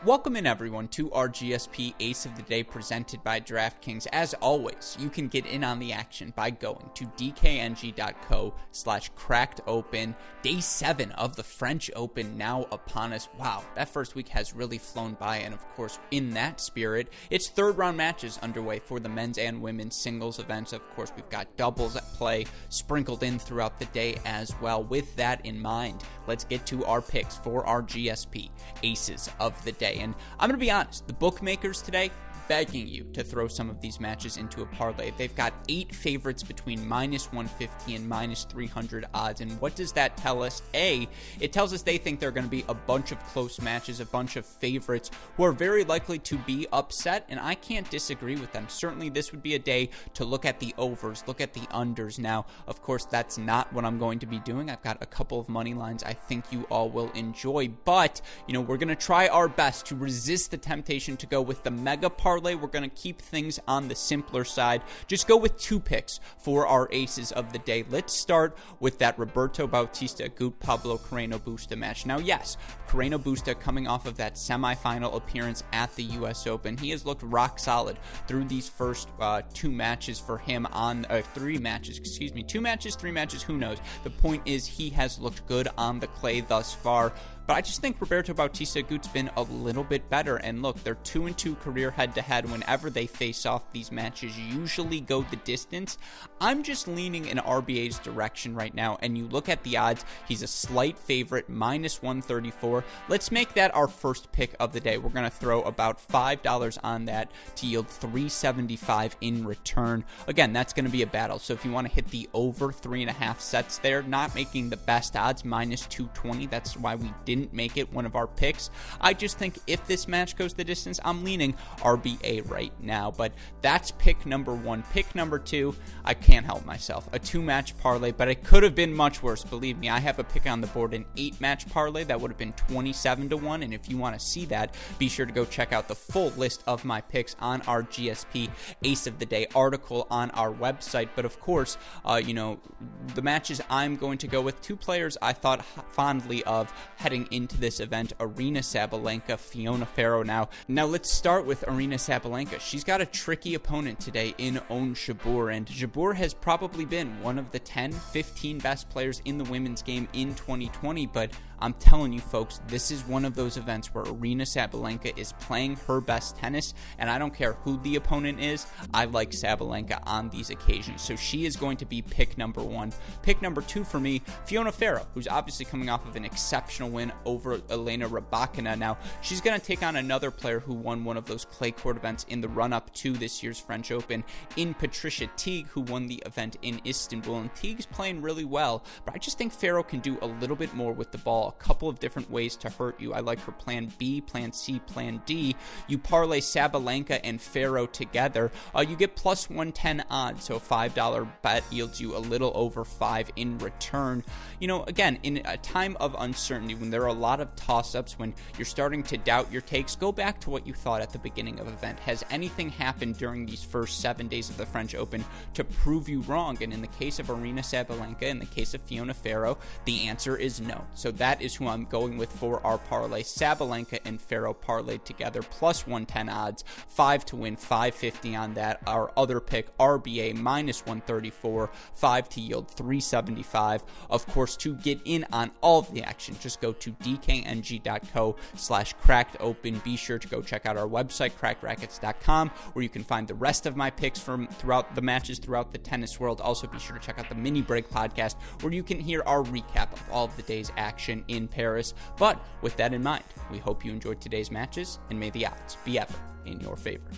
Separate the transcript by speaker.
Speaker 1: Welcome in everyone to our GSP Ace of the Day presented by DraftKings. As always, you can get in on the action by going to dkng.co/crackedopen. Day 7 of the French Open now upon us. Wow, that first week has really flown by, and of course, in that spirit, it's third round matches underway for the men's and women's singles events. Of course, we've got doubles at play sprinkled in throughout the day as well. With that in mind, let's get to our picks for our GSP Aces of the Day. And I'm going to be honest, the bookmakers today, begging you to throw some of these matches into a parlay. They've got 8 favorites between minus 150 and minus 300 odds. And what does that tell us? A, it tells us they think there are going to be a bunch of close matches, a bunch of favorites who are very likely to be upset, and I can't disagree with them. Certainly, this would be a day to look at the overs, look at the unders. Now, of course, that's not what I'm going to be doing. I've got a couple of money lines I think you all will enjoy, but, we're going to try our best to resist the temptation to go with the mega parlay. We're going to keep things on the simpler side. Just go with 2 picks for our aces of the day. Let's start with that Roberto Bautista Agut Pablo Carreno Busta match. Now, yes, Carreno Busta coming off of that semifinal appearance at the U.S. Open. He has looked rock solid through these first 2 matches for him on 3 matches, 2 matches, 3 matches, who knows. The point is he has looked good on the clay thus far. But I just think Roberto Bautista Agut's been a little bit better. And look, their 2-2 career head-to-head whenever they face off. These matches usually go the distance. I'm just leaning in RBA's direction right now. And you look at the odds, he's a slight favorite, minus 134. Let's make that our first pick of the day. We're going to throw about $5 on that to yield $3.75 in return. Again, that's going to be a battle. So if you want to hit the over 3.5 sets there, not making the best odds, minus 220. That's why we didn't make it one of our picks. I just think if this match goes the distance, I'm leaning RBA right now. But that's pick number 1. Pick number 2, I can't help myself. A 2-match parlay, but it could have been much worse. Believe me, I have a pick on the board, an 8-match parlay that would have been 27-1. And if you want to see that, be sure to go check out the full list of my picks on our GSP Ace of the Day article on our website. But of course, the matches I'm going to go with, 2 players I thought fondly of heading into this event: Aryna Sabalenka, Fiona Ferro. Now let's start with Aryna Sabalenka. She's got a tricky opponent today in Jabeur, and Jabeur has probably been one of the 10-15 best players in the women's game in 2020, but I'm telling you folks, this is one of those events where Aryna Sabalenka is playing her best tennis, and I don't care who the opponent is, I like Sabalenka on these occasions. So she is going to be pick number 1. Pick number 2 for me, Fiona Ferro, who's obviously coming off of an exceptional win over Elena Rybakina. Now, she's going to take on another player who won one of those clay court events in the run-up to this year's French Open, in Patricia Teague, who won the event in Istanbul. And Teague's playing really well, but I just think Ferro can do a little bit more with the ball. A couple of different ways to hurt you. I like her plan B, plan C, plan D. You parlay Sabalenka and Ferro together, you get plus 110 odds, so a $5 bet yields you a little over 5 in return. Again, in a time of uncertainty, when there are a lot of toss-ups, when you're starting to doubt your takes, go back to what you thought at the beginning of the event. Has anything happened during these first 7 days of the French Open to prove you wrong? And in the case of Aryna Sabalenka, in the case of Fiona Ferro, the answer is no. So that is who I'm going with for our parlay. Sabalenka and Ferro parlayed together, plus 110 odds, 5 to win, 550 on that. Our other pick, RBA, minus 134, 5 to yield 375. Of course, to get in on all of the action, just go to dkng.co/crackedopen. Be sure to go check out our website, crackrackets.com, where you can find the rest of my picks from throughout the matches throughout the tennis world. Also, be sure to check out the Mini Break podcast, where you can hear our recap of all of the day's action in Paris. But with that in mind, we hope you enjoyed today's matches, and may the odds be ever in your favor.